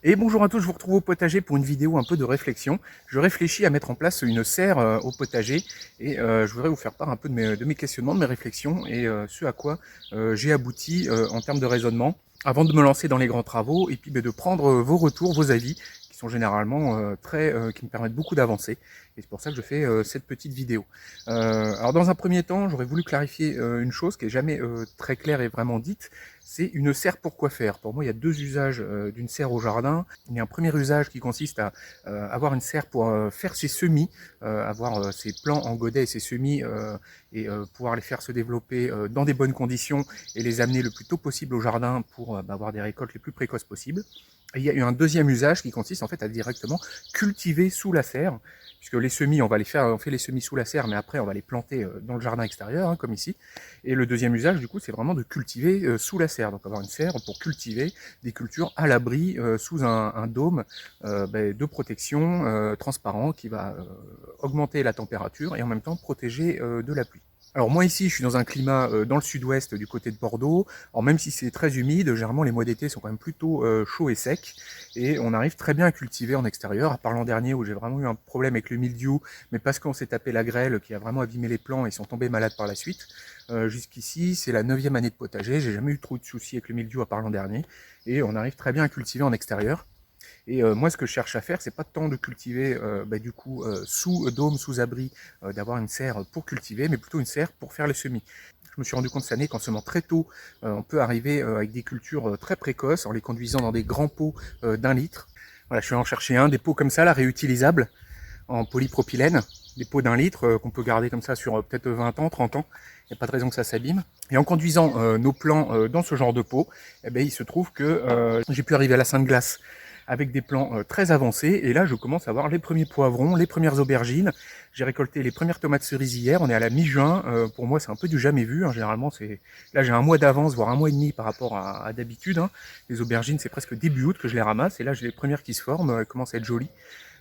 Et bonjour à tous, je vous retrouve au potager pour une vidéo un peu de réflexion. Je réfléchis à mettre en place une serre au potager et je voudrais vous faire part un peu de mes questionnements, de mes réflexions et ce à quoi j'ai abouti en termes de raisonnement avant de me lancer dans les grands travaux et puis de prendre vos retours, vos avis qui sont généralement qui me permettent beaucoup d'avancer et c'est pour ça que je fais cette petite vidéo. Alors dans un premier temps, j'aurais voulu clarifier une chose qui est jamais très claire et vraiment dite. C'est une serre pour quoi faire. Pour moi, il y a deux usages d'une serre au jardin. Il y a un premier usage qui consiste à avoir une serre pour faire ses semis, avoir ses plants en godet et ses semis et pouvoir les faire se développer dans des bonnes conditions et les amener le plus tôt possible au jardin pour avoir des récoltes les plus précoces possibles. Et il y a eu un deuxième usage qui consiste en fait à directement cultiver sous la serre, puisque les semis, on fait les semis sous la serre, mais après on va les planter dans le jardin extérieur, hein, comme ici. Et le deuxième usage, du coup, c'est vraiment de cultiver sous la serre, donc avoir une serre pour cultiver des cultures à l'abri sous un dôme de protection transparent qui va augmenter la température et en même temps protéger de la pluie. Alors moi ici je suis dans un climat dans le sud-ouest du côté de Bordeaux. Alors même si c'est très humide, généralement les mois d'été sont quand même plutôt chauds et secs et on arrive très bien à cultiver en extérieur, à part l'an dernier où j'ai vraiment eu un problème avec le mildiou, mais parce qu'on s'est tapé la grêle qui a vraiment abîmé les plants et ils sont tombés malades par la suite. Jusqu'ici c'est la 9e année de potager, j'ai jamais eu trop de soucis avec le mildiou à part l'an dernier et on arrive très bien à cultiver en extérieur. Et moi, ce que je cherche à faire, c'est pas tant de cultiver sous dôme, sous abri, d'avoir une serre pour cultiver, mais plutôt une serre pour faire les semis. Je me suis rendu compte cette année qu'en semant très tôt, on peut arriver avec des cultures très précoces, en les conduisant dans des grands pots d'1 litre. Voilà, je suis allé en chercher un, des pots comme ça, là, réutilisables, en polypropylène, des pots d'1 litre qu'on peut garder comme ça sur peut-être 20 ans, 30 ans. Il n'y a pas de raison que ça s'abîme. Et en conduisant nos plants dans ce genre de pot, eh ben, il se trouve que j'ai pu arriver à la Sainte Glace avec des plants très avancés. Et là, je commence à voir les premiers poivrons, les premières aubergines. J'ai récolté les premières tomates cerises hier. On est à la mi-juin. Pour moi, c'est un peu du jamais vu. Hein. Généralement, là, j'ai un mois d'avance, voire un mois et demi par rapport à d'habitude. Hein. Les aubergines, c'est presque début août que je les ramasse. Et là, j'ai les premières qui se forment. Elles commencent à être jolies.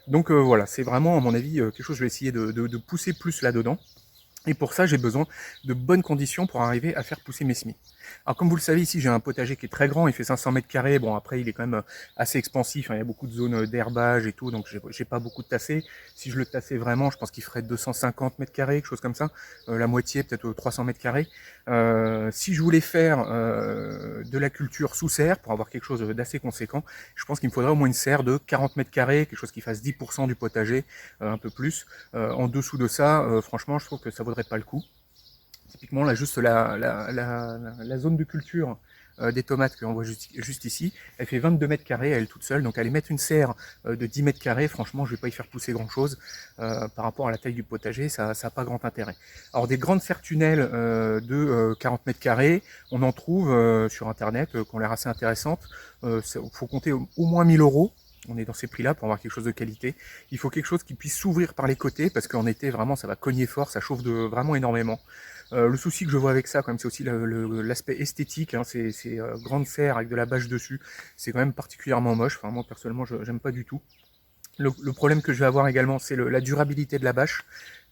Donc voilà, c'est vraiment, à mon avis, quelque chose que je vais essayer de pousser plus là-dedans. Et pour ça, j'ai besoin de bonnes conditions pour arriver à faire pousser mes semis. Alors comme vous le savez, ici j'ai un potager qui est très grand, il fait 500 mètres carrés. Bon après, il est quand même assez expansif, hein. Il y a beaucoup de zones d'herbage et tout, donc j'ai pas beaucoup de tassé. Si je le tassais vraiment, je pense qu'il ferait 250 mètres carrés, quelque chose comme ça. La moitié, peut-être 300 mètres carrés. Si je voulais faire de la culture sous serre, pour avoir quelque chose d'assez conséquent, je pense qu'il me faudrait au moins une serre de 40 mètres carrés, quelque chose qui fasse 10% du potager, un peu plus. En dessous de ça, franchement, je trouve que ça vaudrait pas le coup. Typiquement, là, juste la zone de culture des tomates que l'on voit juste ici, elle fait 22 mètres carrés, elle toute seule. Donc, aller mettre une serre de 10 mètres carrés, franchement, je vais pas y faire pousser grand-chose par rapport à la taille du potager, ça n'a pas grand intérêt. Alors, des grandes serres tunnels de 40 mètres carrés, on en trouve sur Internet, qui ont l'air assez intéressantes. Faut compter au moins 1000 euros. On est dans ces prix-là pour avoir quelque chose de qualité. Il faut quelque chose qui puisse s'ouvrir par les côtés parce qu'en été, vraiment, ça va cogner fort, ça chauffe vraiment énormément. Le souci que je vois avec ça, quand même, c'est aussi l'aspect esthétique. Hein, ces grandes serres avec de la bâche dessus, c'est quand même particulièrement moche. Enfin, moi, personnellement, j'aime pas du tout. Le problème que je vais avoir également, c'est la durabilité de la bâche.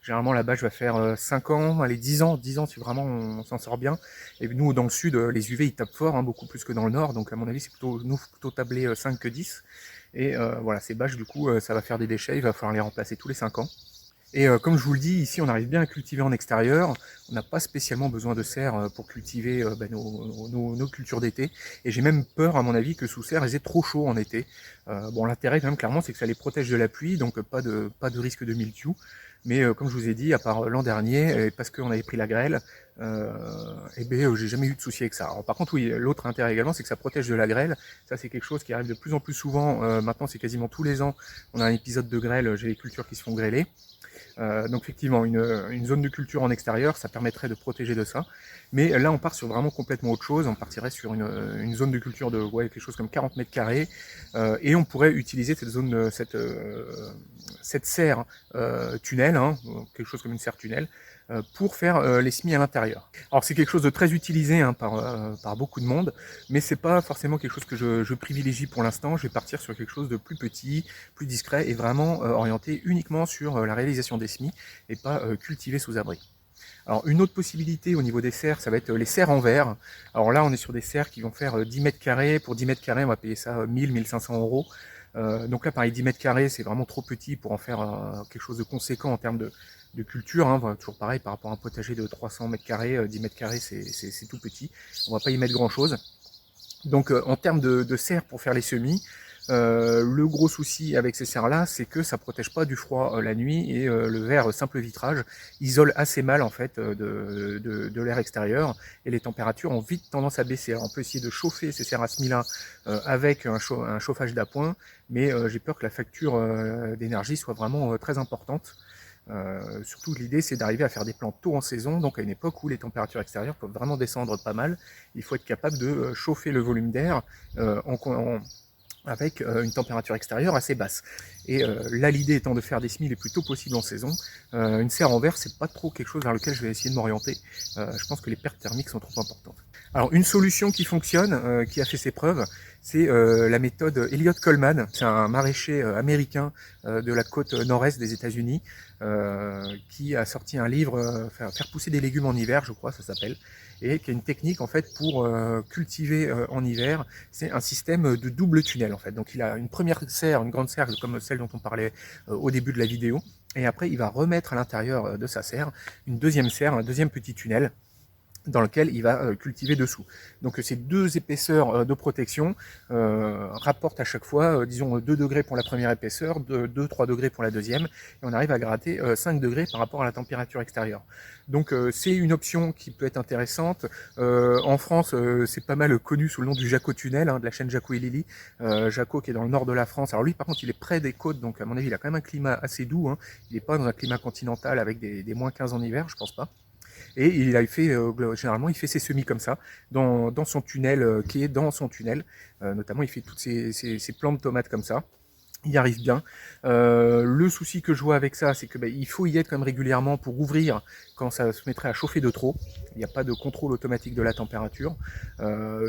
Généralement, la bâche va faire 5 ans, allez 10 ans, 10 ans si vraiment on s'en sort bien. Et nous, dans le sud, les UV, ils tapent fort, hein, beaucoup plus que dans le nord. Donc, à mon avis, c'est plutôt tablé 5 que 10. Et voilà, ces bâches, du coup, ça va faire des déchets, il va falloir les remplacer tous les 5 ans. Et comme je vous le dis, ici on arrive bien à cultiver en extérieur, on n'a pas spécialement besoin de serre pour cultiver nos cultures d'été, et j'ai même peur à mon avis que sous serre elles aient trop chaud en été. Bon, l'intérêt quand même clairement c'est que ça les protège de la pluie, donc pas de risque de mildiou, mais comme je vous ai dit, à part l'an dernier, parce qu'on avait pris la grêle, j'ai jamais eu de souci avec ça. Alors, par contre oui, l'autre intérêt également c'est que ça protège de la grêle, ça c'est quelque chose qui arrive de plus en plus souvent, maintenant c'est quasiment tous les ans, on a un épisode de grêle, j'ai les cultures qui se font grêler. Donc effectivement, une zone de culture en extérieur, ça permettrait de protéger de ça. Mais là, on part sur vraiment complètement autre chose. On partirait sur une zone de culture de quelque chose comme 40 mètres carrés. Et on pourrait utiliser cette zone, cette serre tunnel, hein, quelque chose comme une serre tunnel, pour faire les semis à l'intérieur. Alors c'est quelque chose de très utilisé hein, par beaucoup de monde, mais c'est pas forcément quelque chose que je privilégie pour l'instant. Je vais partir sur quelque chose de plus petit, plus discret et vraiment orienté uniquement sur la réalisation des semis et pas cultivé sous abri. Alors une autre possibilité au niveau des serres, ça va être les serres en verre. Alors là on est sur des serres qui vont faire 10 mètres carrés. Pour 10 mètres carrés on va payer ça 1000-1500 euros. Donc là pareil 10 mètres carrés c'est vraiment trop petit pour en faire quelque chose de conséquent en termes de culture. Hein. Toujours pareil par rapport à un potager de 300 mètres carrés, 10 mètres carrés c'est tout petit. On va pas y mettre grand chose. Donc en termes de serres pour faire les semis, le gros souci avec ces serres-là, c'est que ça protège pas du froid la nuit et le verre simple vitrage isole assez mal en fait de l'air extérieur et les températures ont vite tendance à baisser. Alors, on peut essayer de chauffer ces serres à semis-là avec un chauffage d'appoint, mais j'ai peur que la facture d'énergie soit vraiment très importante. Surtout l'idée c'est d'arriver à faire des plants tôt en saison, donc à une époque où les températures extérieures peuvent vraiment descendre pas mal. Il faut être capable de chauffer le volume d'air avec une température extérieure assez basse. Et là l'idée étant de faire des semis les plus tôt possible en saison, une serre en verre c'est pas trop quelque chose vers lequel je vais essayer de m'orienter. Je pense que les pertes thermiques sont trop importantes. Alors une solution qui fonctionne, qui a fait ses preuves, c'est la méthode Elliott Coleman. C'est un maraîcher américain de la côte nord-est des États-Unis qui a sorti un livre, faire pousser des légumes en hiver, je crois, ça s'appelle, et qui a une technique en fait pour cultiver en hiver. C'est un système de double tunnel en fait. Donc il a une première serre, une grande serre comme celle dont on parlait au début de la vidéo, et après il va remettre à l'intérieur de sa serre une deuxième serre, un deuxième petit tunnel dans lequel il va cultiver dessous. Donc ces deux épaisseurs de protection rapportent à chaque fois, disons 2 degrés pour la première épaisseur, 2-3 degrés pour la deuxième, et on arrive à gratter 5 degrés par rapport à la température extérieure. Donc c'est une option qui peut être intéressante. En France, c'est pas mal connu sous le nom du Jacot Tunnel, hein, de la chaîne Jacot et Lily. Jacot qui est dans le nord de la France. Alors lui par contre il est près des côtes, donc à mon avis il a quand même un climat assez doux, hein. Il n'est pas dans un climat continental avec des moins 15 en hiver, je pense pas. Et il a fait, généralement, il fait ses semis comme ça, dans son tunnel, qui est dans son tunnel. Notamment, il fait toutes ses plants de tomates comme ça. Il y arrive bien. Le souci que je vois avec ça, c'est que il faut y être quand même régulièrement pour ouvrir quand ça se mettrait à chauffer de trop. Il n'y a pas de contrôle automatique de la température.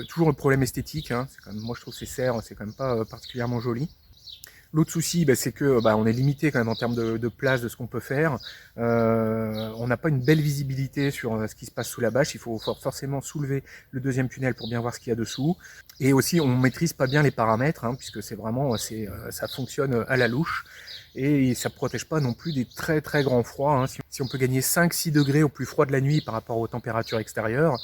Toujours un problème esthétique. Hein. C'est quand même, moi, je trouve ces serres, c'est quand même pas particulièrement joli. L'autre souci, c'est que on est limité quand même en termes de place, de ce qu'on peut faire. On n'a pas une belle visibilité sur ce qui se passe sous la bâche. Il faut forcément soulever le deuxième tunnel pour bien voir ce qu'il y a dessous. Et aussi, on maîtrise pas bien les paramètres, hein, puisque c'est vraiment, ça fonctionne à la louche. Et ça ne protège pas non plus des très très grands froids. Hein. Si on peut gagner 5-6 degrés au plus froid de la nuit par rapport aux températures extérieures,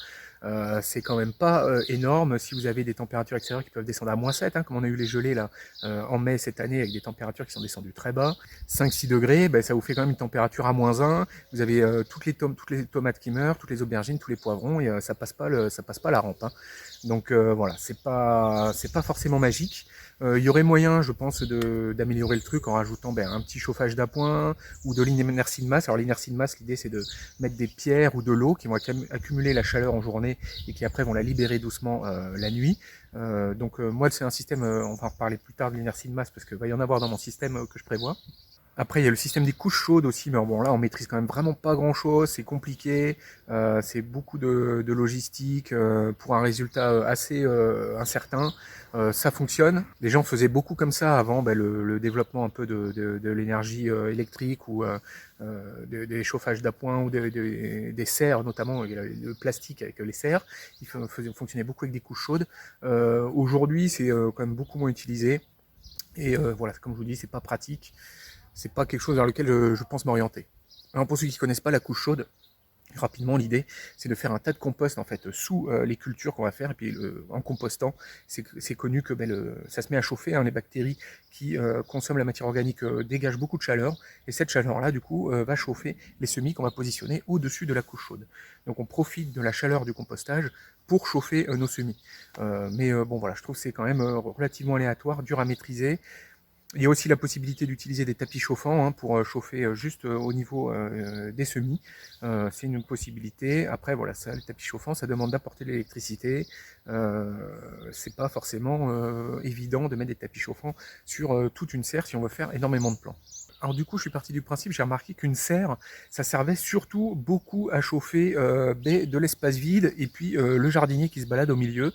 c'est quand même pas énorme. Si vous avez des températures extérieures qui peuvent descendre à -7, hein, comme on a eu les gelées là en mai cette année avec des températures qui sont descendues très bas, 5-6 degrés, ça vous fait quand même une température à -1. Vous avez toutes les tomates qui meurent, toutes les aubergines, tous les poivrons, et ça passe pas la rampe. Hein. Donc voilà, c'est pas forcément magique. Il y aurait moyen, je pense, d'améliorer le truc en rajoutant un petit chauffage d'appoint ou de l'inertie de masse. Alors l'inertie de masse, l'idée c'est de mettre des pierres ou de l'eau qui vont accumuler la chaleur en journée et qui après vont la libérer doucement la nuit. Donc moi c'est un système, on va en reparler plus tard de l'inertie de masse parce qu'il va y en avoir dans mon système que je prévois. Après, il y a le système des couches chaudes aussi, mais bon, là, on maîtrise quand même vraiment pas grand-chose, c'est compliqué, c'est beaucoup de logistique pour un résultat assez incertain. Ça fonctionne. Les gens faisaient beaucoup comme ça avant le développement un peu de l'énergie électrique ou des chauffages d'appoint ou des serres, notamment le plastique avec les serres. Ils fonctionnaient beaucoup avec des couches chaudes. Aujourd'hui, c'est quand même beaucoup moins utilisé. Et voilà, comme je vous dis, c'est pas pratique. C'est pas quelque chose vers lequel je pense m'orienter. Alors pour ceux qui connaissent pas la couche chaude, rapidement l'idée c'est de faire un tas de compost en fait sous les cultures qu'on va faire et puis en compostant c'est connu que ça se met à chauffer, hein, les bactéries qui consomment la matière organique dégagent beaucoup de chaleur et cette chaleur là du coup va chauffer les semis qu'on va positionner au-dessus de la couche chaude. Donc on profite de la chaleur du compostage pour chauffer nos semis. Mais bon voilà, je trouve que c'est quand même relativement aléatoire, dur à maîtriser. Il y a aussi la possibilité d'utiliser des tapis chauffants pour chauffer juste au niveau des semis. C'est une possibilité. Après, voilà, ça, le tapis chauffant, ça demande d'apporter de l'électricité. C'est pas forcément évident de mettre des tapis chauffants sur toute une serre si on veut faire énormément de plants. Alors du coup, je suis parti du principe, j'ai remarqué qu'une serre, ça servait surtout beaucoup à chauffer de l'espace vide et puis le jardinier qui se balade au milieu.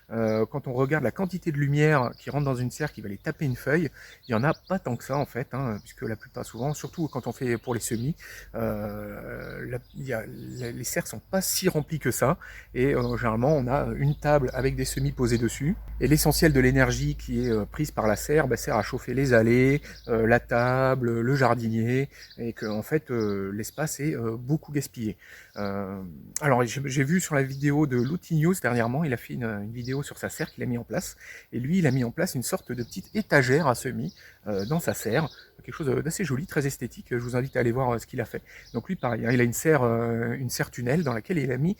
Quand on regarde la quantité de lumière qui rentre dans une serre qui va aller taper une feuille, il n'y en a pas tant que ça en fait, hein, puisque la plupart souvent, surtout quand on fait pour les semis, les serres sont pas si remplies que ça, et généralement on a une table avec des semis posés dessus, et l'essentiel de l'énergie qui est prise par la serre sert à chauffer les allées, la table, le jardinier, et que en fait l'espace est beaucoup gaspillé. Alors j'ai vu sur la vidéo de Louti News dernièrement, il a fait une vidéo sur sa serre qu'il a mis en place, et lui il a mis en place une sorte de petite étagère à semis dans sa serre, quelque chose d'assez joli, très esthétique. Je vous invite à aller voir ce qu'il a fait. Donc lui pareil, hein, il a une serre tunnel dans laquelle il a mis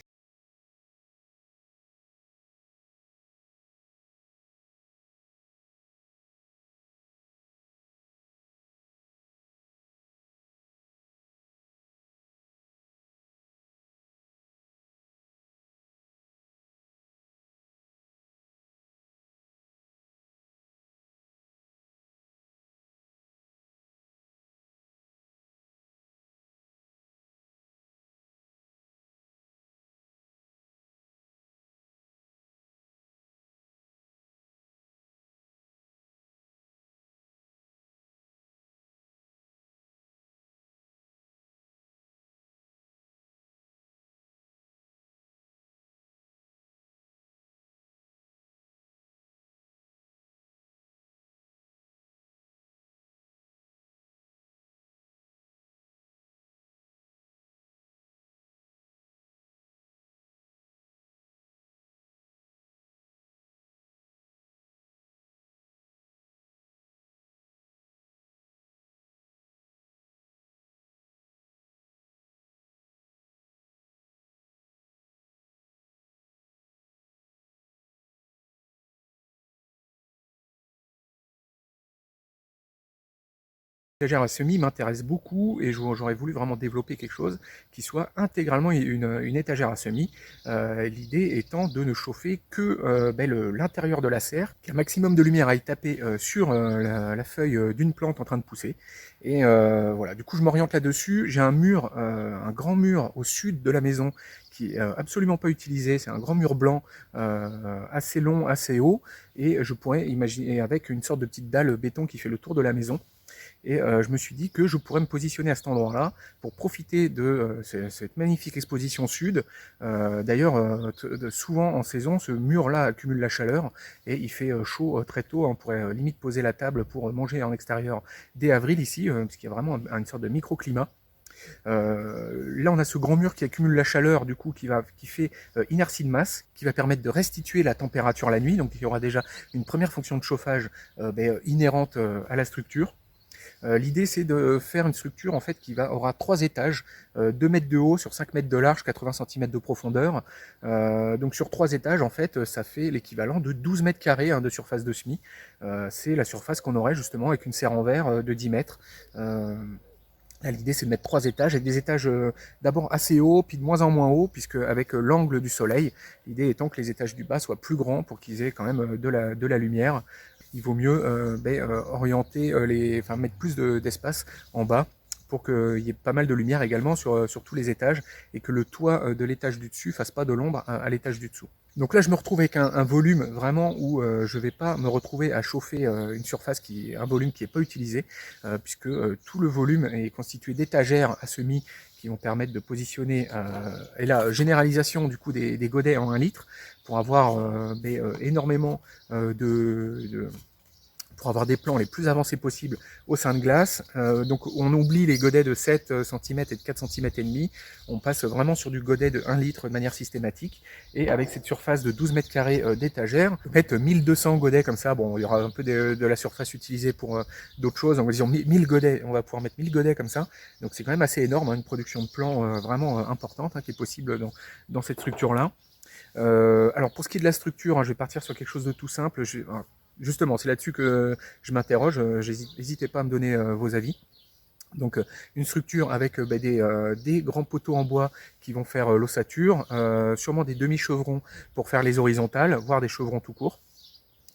l'étagère à semis m'intéresse beaucoup et j'aurais voulu vraiment développer quelque chose qui soit intégralement une étagère à semis. L'idée étant de ne chauffer que l'intérieur de la serre, qu'un maximum de lumière aille taper sur la feuille d'une plante en train de pousser. Et voilà, du coup je m'oriente là-dessus. J'ai un mur, un grand mur au sud de la maison qui est absolument pas utilisé. C'est un grand mur blanc assez long, assez haut, et je pourrais imaginer avec une sorte de petite dalle béton qui fait le tour de la maison. Et je me suis dit que je pourrais me positionner à cet endroit-là pour profiter de cette magnifique exposition sud. D'ailleurs, souvent en saison, ce mur-là accumule la chaleur et il fait chaud très tôt. On pourrait limite poser la table pour manger en extérieur dès avril ici, parce qu'il y a vraiment une sorte de microclimat. Là, on a ce grand mur qui accumule la chaleur, du coup, qui fait inertie de masse, qui va permettre de restituer la température la nuit. Donc, il y aura déjà une première fonction de chauffage inhérente à la structure. L'idée c'est de faire une structure en fait aura 3 étages, 2 mètres de haut sur 5 mètres de large, 80 cm de profondeur. Donc sur 3 étages en fait ça fait l'équivalent de 12 mètres carrés de surface de semis. C'est la surface qu'on aurait justement avec une serre en verre de 10 mètres. L'idée c'est de mettre 3 étages, avec des étages d'abord assez hauts, puis de moins en moins hauts, puisque avec l'angle du soleil, l'idée étant que les étages du bas soient plus grands pour qu'ils aient quand même de la lumière. Il vaut mieux orienter mettre plus d'espace en bas pour qu'il y ait pas mal de lumière également sur tous les étages et que le toit de l'étage du dessus fasse pas de l'ombre à l'étage du dessous. Donc là je me retrouve avec un volume vraiment où je vais pas me retrouver à chauffer un volume qui est pas utilisé puisque tout le volume est constitué d'étagères à semis qui vont permettre de positionner et la généralisation du coup des godets en 1 litre pour avoir énormément pour avoir des plans les plus avancés possibles au sein de glace. Donc on oublie les godets de 7 cm et de 4 cm et demi. On passe vraiment sur du godet de 1 litre de manière systématique. Et avec cette surface de 12 mètres carrés d'étagère, mettre 1200 godets comme ça. Bon, il y aura un peu de la surface utilisée pour d'autres choses. En disant 1000 godets, on va pouvoir mettre 1000 godets comme ça. Donc c'est quand même assez énorme, une production de plants vraiment importante qui est possible dans cette structure-là. Alors pour ce qui est de la structure, je vais partir sur quelque chose de tout simple. Justement, c'est là-dessus que je m'interroge. N'hésitez pas à me donner vos avis. Donc une structure avec des grands poteaux en bois qui vont faire l'ossature, sûrement des demi-chevrons pour faire les horizontales, voire des chevrons tout court.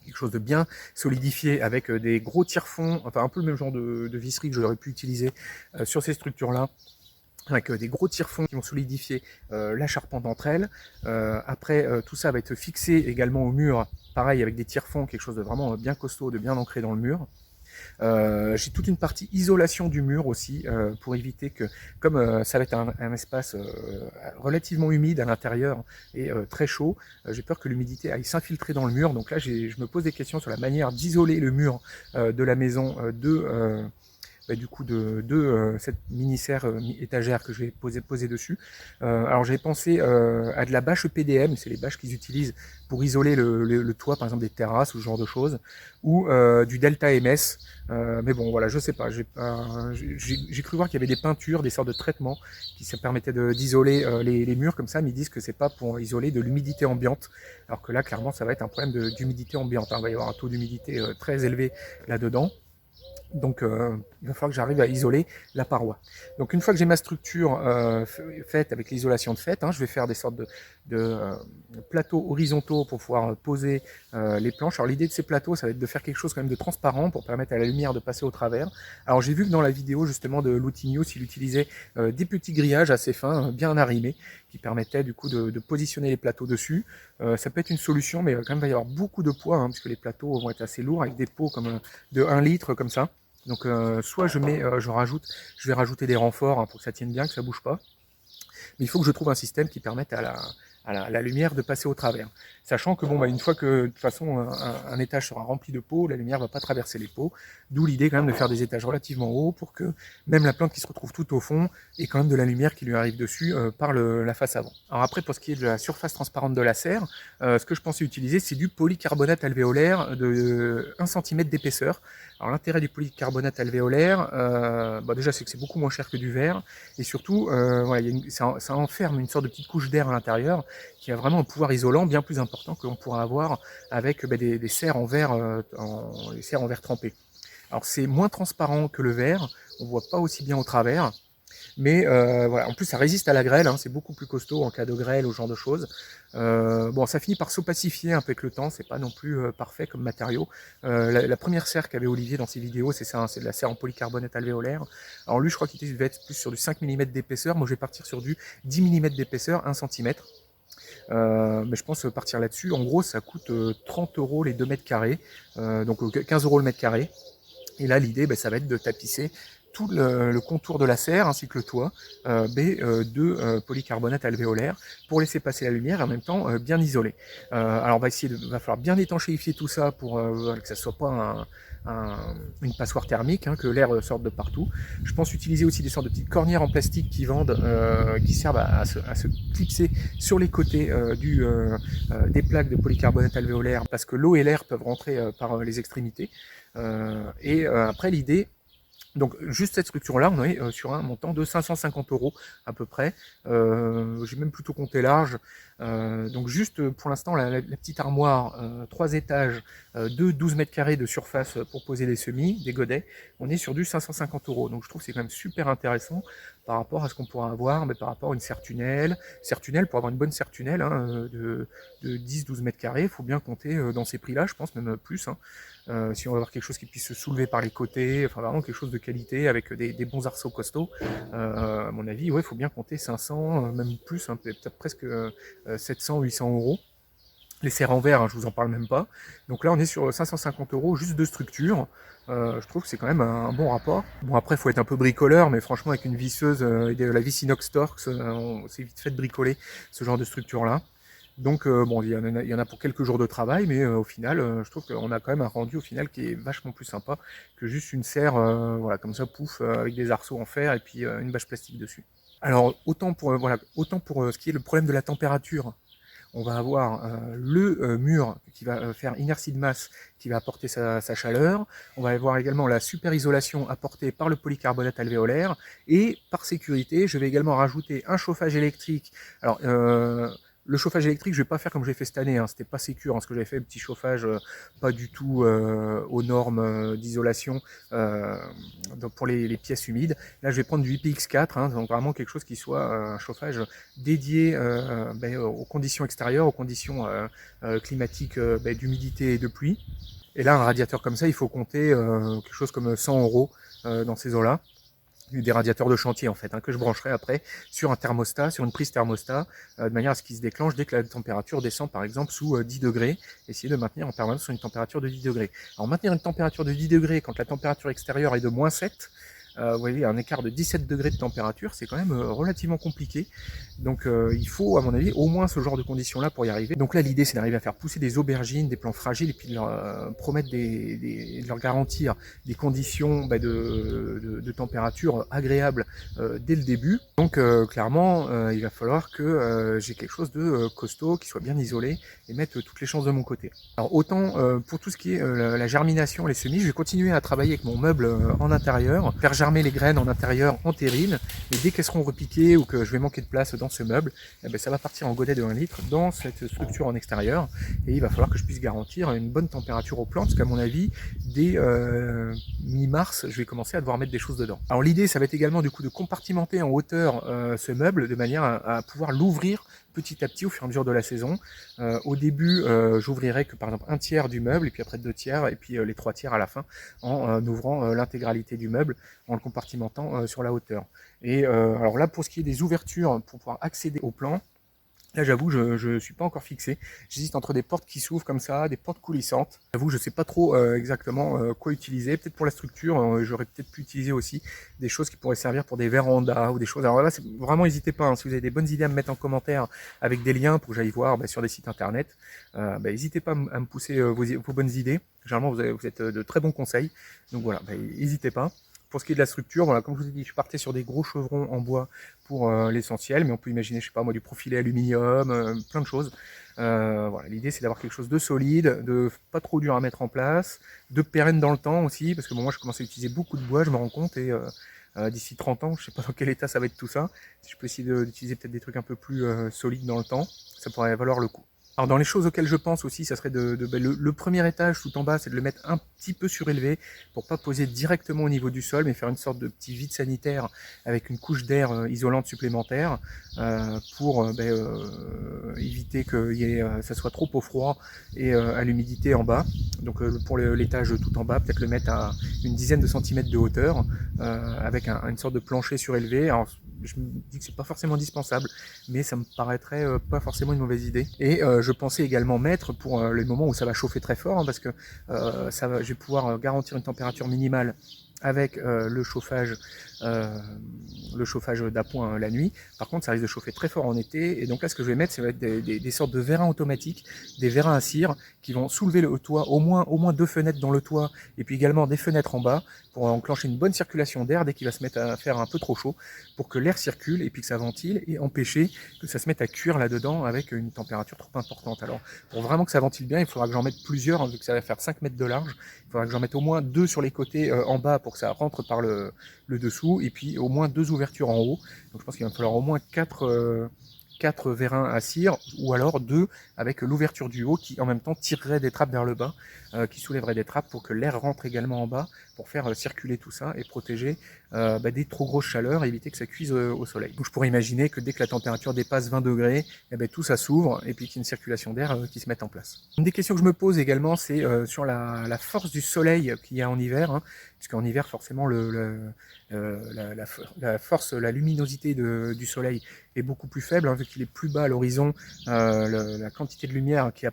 Quelque chose de bien solidifié avec des gros tire-fonds, enfin un peu le même genre de visserie que j'aurais pu utiliser sur ces structures-là. avec des gros tire-fonds qui vont solidifier la charpente entre elles. Après, tout ça va être fixé également au mur, pareil avec des tire-fonds, quelque chose de vraiment bien costaud, de bien ancré dans le mur. J'ai toute une partie isolation du mur aussi, pour éviter que, comme ça va être un espace relativement humide à l'intérieur et très chaud, j'ai peur que l'humidité aille s'infiltrer dans le mur. Donc là, je me pose des questions sur la manière d'isoler le mur de la maison du coup de cette mini serre étagère que je vais poser dessus. Alors j'avais pensé à de la bâche EPDM, c'est les bâches qu'ils utilisent pour isoler le toit, par exemple des terrasses ou ce genre de choses, ou du Delta MS. Mais bon, voilà, je sais pas. J'ai cru voir qu'il y avait des peintures, des sortes de traitements qui ça permettaient d'isoler les murs comme ça, mais ils disent que c'est pas pour isoler de l'humidité ambiante. Alors que là, clairement, ça va être un problème d'humidité ambiante, hein. Il va y avoir un taux d'humidité très élevé là-dedans. Donc il va falloir que j'arrive à isoler la paroi. Donc une fois que j'ai ma structure faite avec l'isolation de fait, hein, je vais faire des sortes de plateaux horizontaux pour pouvoir poser les planches. Alors l'idée de ces plateaux, ça va être de faire quelque chose quand même de transparent pour permettre à la lumière de passer au travers. Alors j'ai vu que dans la vidéo justement de l'outil News, il utilisait des petits grillages assez fins, bien arrimés, qui permettaient du coup de positionner les plateaux dessus. Ça peut être une solution, mais quand même il va y avoir beaucoup de poids, hein, puisque les plateaux vont être assez lourds avec des pots comme de 1 litre comme ça. Donc soit je vais rajouter des renforts, hein, pour que ça tienne bien, que ça bouge pas. Mais il faut que je trouve un système qui permette à la lumière de passer au travers. Sachant que bon, une fois que de toute façon un étage sera rempli de pots, la lumière ne va pas traverser les pots. D'où l'idée quand même de faire des étages relativement hauts pour que même la plante qui se retrouve tout au fond ait quand même de la lumière qui lui arrive dessus par la face avant. Alors après, pour ce qui est de la surface transparente de la serre, ce que je pensais utiliser, c'est du polycarbonate alvéolaire de 1 cm d'épaisseur. Alors l'intérêt du polycarbonate alvéolaire, déjà c'est que c'est beaucoup moins cher que du verre, et surtout voilà, ça enferme une sorte de petite couche d'air à l'intérieur qui a vraiment un pouvoir isolant bien plus important que l'on pourra avoir avec des serres en verre, les serres en verre trempé. Alors c'est moins transparent que le verre, on voit pas aussi bien au travers. Mais voilà, en plus ça résiste à la grêle, hein, c'est beaucoup plus costaud en cas de grêle ou ce genre de choses. Bon, ça finit par s'opacifier un peu avec le temps, c'est pas non plus parfait comme matériau. La première serre qu'avait Olivier dans ses vidéos, c'est ça, hein, c'est de la serre en polycarbonate alvéolaire. Alors lui, je crois qu'il devait être plus sur du 5 mm d'épaisseur, moi je vais partir sur du 10 mm d'épaisseur, 1 cm. Mais je pense partir là-dessus. En gros, ça coûte 30 € les 2 mètres carrés, donc 15 € le mètre carré. Et là, l'idée, ça va être de tapisser tout le contour de la serre ainsi que le toit de polycarbonate alvéolaire pour laisser passer la lumière et en même temps bien isoler. Alors va falloir bien étanchéifier tout ça pour que ça soit pas une passoire thermique, hein, que l'air sorte de partout. Je pense utiliser aussi des sortes de petites cornières en plastique qui vendent, qui servent à se clipser sur les côtés des plaques de polycarbonate alvéolaire parce que l'eau et l'air peuvent rentrer par les extrémités. Après l'idée, donc juste cette structure-là, on est sur un montant de 550 € à peu près. J'ai même plutôt compté large. Donc juste pour l'instant la petite armoire, 3 étages, de 12 mètres carrés de surface pour poser des semis, des godets, on est sur du 550 €. Donc je trouve que c'est quand même super intéressant par rapport à ce qu'on pourra avoir, mais par rapport à une serre tunnel. Serre tunnel, pour avoir une bonne serre tunnel de 10-12 mètres carrés, il faut bien compter dans ces prix-là, je pense même plus. Hein. Si on va avoir quelque chose qui puisse se soulever par les côtés, enfin vraiment quelque chose de qualité avec des bons arceaux costauds, à mon avis, ouais, il faut bien compter 500, même plus, hein, peut-être presque 700-800 €. Les serres en verre, hein, je vous en parle même pas. Donc là, on est sur 550 € juste de structure. Je trouve que c'est quand même un bon rapport. Bon, après, il faut être un peu bricoleur, mais franchement, avec une visseuse et de la vis inox Torx, c'est vite fait de bricoler ce genre de structure-là. Donc bon, il y en a pour quelques jours de travail, mais au final, je trouve qu'on a quand même un rendu au final qui est vachement plus sympa que juste une serre, voilà, comme ça, pouf, avec des arceaux en fer et puis une bâche plastique dessus. Alors autant pour ce qui est le problème de la température, on va avoir le mur qui va faire inertie de masse, qui va apporter sa chaleur. On va avoir également la super isolation apportée par le polycarbonate alvéolaire. Et par sécurité, je vais également rajouter un chauffage électrique. Alors, le chauffage électrique, je vais pas faire comme j'ai fait cette année, hein, c'était pas sécure, hein, ce que j'avais fait, un petit chauffage pas du tout aux normes d'isolation pour les pièces humides. Là, je vais prendre du IPX4, hein, donc vraiment quelque chose qui soit un chauffage dédié aux conditions extérieures, aux conditions climatiques d'humidité et de pluie. Et là, un radiateur comme ça, il faut compter quelque chose comme 100 € dans ces eaux-là. des radiateurs de chantier en fait, hein, que je brancherai après sur un thermostat, sur une prise thermostat, de manière à ce qu'il se déclenche dès que la température descend par exemple sous 10 degrés, essayer de maintenir en permanence sur une température de 10 degrés. Alors maintenir une température de 10 degrés quand la température extérieure est de -7, vous voyez, un écart de 17 degrés de température, c'est quand même relativement compliqué. Donc il faut, à mon avis, au moins ce genre de conditions-là pour y arriver. Donc là, l'idée, c'est d'arriver à faire pousser des aubergines, des plants fragiles, et puis de leur promettre de leur garantir des conditions de température agréables dès le début. Donc clairement, il va falloir que j'ai quelque chose de costaud, qui soit bien isolé, et mettre toutes les chances de mon côté. Alors autant pour tout ce qui est la germination, les semis, je vais continuer à travailler avec mon meuble en intérieur, faire germer les graines en intérieur en terrine, et dès qu'elles seront repiquées ou que je vais manquer de place dans ce meuble, eh ben, ça va partir en godet de 1 litre dans cette structure en extérieur, et il va falloir que je puisse garantir une bonne température aux plantes, parce qu'à mon avis, dès mi-mars, je vais commencer à devoir mettre des choses dedans. Alors l'idée, ça va être également du coup de compartimenter en hauteur ce meuble, de manière à pouvoir l'ouvrir petit à petit au fur et à mesure de la saison. Au début, j'ouvrirai que par exemple un tiers du meuble, et puis après 2 tiers, et puis les 3 tiers à la fin, en ouvrant l'intégralité du meuble, en le compartimentant sur la hauteur. Et alors là, pour ce qui est des ouvertures, pour pouvoir accéder au plan, là, j'avoue, je ne suis pas encore fixé. J'hésite entre des portes qui s'ouvrent comme ça, des portes coulissantes. J'avoue, je ne sais pas trop exactement quoi utiliser. Peut-être pour la structure, j'aurais peut-être pu utiliser aussi des choses qui pourraient servir pour des vérandas ou des choses. Alors là, vraiment, n'hésitez pas, hein, si vous avez des bonnes idées à me mettre en commentaire avec des liens pour que j'aille voir sur des sites internet. N'hésitez pas à me pousser vos bonnes idées. Généralement, vous êtes de très bons conseils. Donc voilà, n'hésitez pas. Pour ce qui est de la structure, voilà, comme je vous ai dit, je partais sur des gros chevrons en bois pour l'essentiel, mais on peut imaginer, je sais pas moi, du profilé aluminium, plein de choses. Voilà, l'idée c'est d'avoir quelque chose de solide, de pas trop dur à mettre en place, de pérenne dans le temps aussi, parce que bon, moi je commence à utiliser beaucoup de bois, je me rends compte, et d'ici 30 ans, je sais pas dans quel état ça va être tout ça. Si je peux essayer d'utiliser peut-être des trucs un peu plus solides dans le temps, ça pourrait valoir le coup. Alors dans les choses auxquelles je pense aussi, ça serait le premier étage tout en bas, c'est de le mettre un petit peu surélevé pour pas poser directement au niveau du sol, mais faire une sorte de petit vide sanitaire avec une couche d'air isolante supplémentaire pour éviter que ça soit trop au froid et à l'humidité en bas. Donc pour l'étage tout en bas, peut-être le mettre à une dizaine de centimètres de hauteur avec une sorte de plancher surélevé. Alors, je me dis que c'est pas forcément indispensable, mais ça me paraîtrait pas forcément une mauvaise idée. Et je pensais également mettre pour les moments où ça va chauffer très fort, hein, parce que je vais pouvoir garantir une température minimale avec le chauffage d'appoint la nuit. Par contre, ça risque de chauffer très fort en été, et donc là, ce que je vais mettre, ça va être des sortes de vérins automatiques, des vérins à cire qui vont soulever le toit, au moins 2 fenêtres dans le toit, et puis également des fenêtres en bas, pour enclencher une bonne circulation d'air dès qu'il va se mettre à faire un peu trop chaud, pour que l'air circule et puis que ça ventile, et empêcher que ça se mette à cuire là-dedans avec une température trop importante. Alors, pour vraiment que ça ventile bien, il faudra que j'en mette plusieurs, hein, vu que ça va faire 5 mètres de large. Il faudra que j'en mette au moins 2 sur les côtés en bas pour que ça rentre par le dessous, et puis au moins 2 ouvertures en haut. Donc je pense qu'il va me falloir au moins 4 vérins à cire, ou alors 2 avec l'ouverture du haut qui en même temps tirerait des trappes vers le bas, qui soulèverait des trappes pour que l'air rentre également en bas, pour faire circuler tout ça et protéger des trop grosses chaleurs et éviter que ça cuise au soleil. Donc je pourrais imaginer que dès que la température dépasse 20 degrés, tout ça s'ouvre et puis qu'il y a une circulation d'air qui se mette en place. Une des questions que je me pose également, c'est sur la force du soleil qu'il y a en hiver, hein, puisqu'en hiver forcément la force, la luminosité du soleil est beaucoup plus faible, hein, vu qu'il est plus bas à l'horizon. La quantité de lumière qui est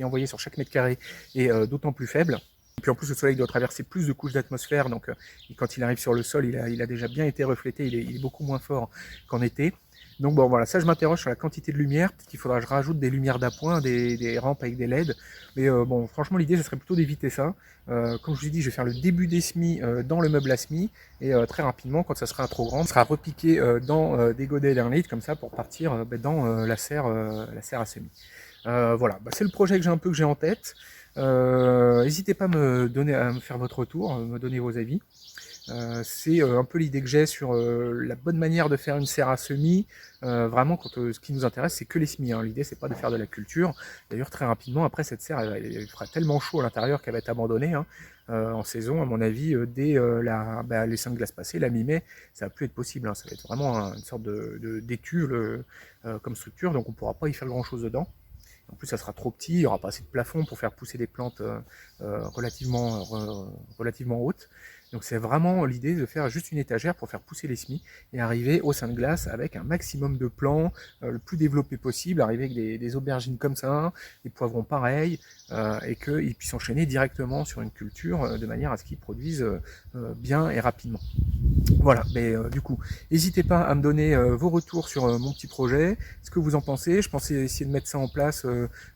envoyée sur chaque mètre carré est d'autant plus faible. Et puis en plus, le soleil doit traverser plus de couches d'atmosphère, donc quand il arrive sur le sol, il a déjà bien été reflété, il est beaucoup moins fort qu'en été. Donc bon, voilà, ça je m'interroge sur la quantité de lumière. Peut-être qu'il faudra que je rajoute des lumières d'appoint, des rampes avec des LED. Mais bon, franchement, l'idée, ce serait plutôt d'éviter ça. Comme je vous ai dit, je vais faire le début des semis dans le meuble à semis. Et très rapidement, quand ça sera trop grand, ça sera repiqué dans des godets d'1 litre, comme ça, pour partir dans la serre à semis. Voilà, c'est le projet que j'ai en tête. N'hésitez pas à me faire votre retour, me donner vos avis. C'est un peu l'idée que j'ai sur la bonne manière de faire une serre à semis. Vraiment, ce qui nous intéresse, c'est que les semis, hein. L'idée, c'est pas de faire de la culture. D'ailleurs, très rapidement, après, cette serre, elle fera tellement chaud à l'intérieur qu'elle va être abandonnée, hein. En saison, à mon avis, dès les 5 glaces passées, la mi-mai, ça va plus être possible, hein. Ça va être vraiment une sorte d'étuve comme structure, donc on pourra pas y faire grand-chose dedans. En plus, ça sera trop petit, il n'y aura pas assez de plafond pour faire pousser des plantes relativement hautes. Donc c'est vraiment l'idée de faire juste une étagère pour faire pousser les semis et arriver au sein de glace avec un maximum de plants, le plus développé possible, arriver avec des aubergines comme ça, des poivrons pareils, et qu'ils puissent enchaîner directement sur une culture de manière à ce qu'ils produisent bien et rapidement. Voilà, mais du coup, n'hésitez pas à me donner vos retours sur mon petit projet, ce que vous en pensez. Je pensais essayer de mettre ça en place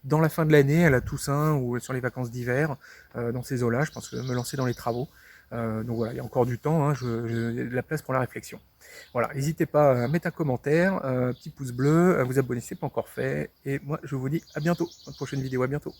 dans la fin de l'année, à la Toussaint ou sur les vacances d'hiver, dans ces eaux-là. Je pense me lancer dans les travaux. Donc voilà, il y a encore du temps, hein, j'ai de la place pour la réflexion. Voilà, n'hésitez pas à mettre un commentaire, un petit pouce bleu, à vous abonner si ce n'est pas encore fait. Et moi, je vous dis à bientôt, dans une prochaine vidéo, à bientôt.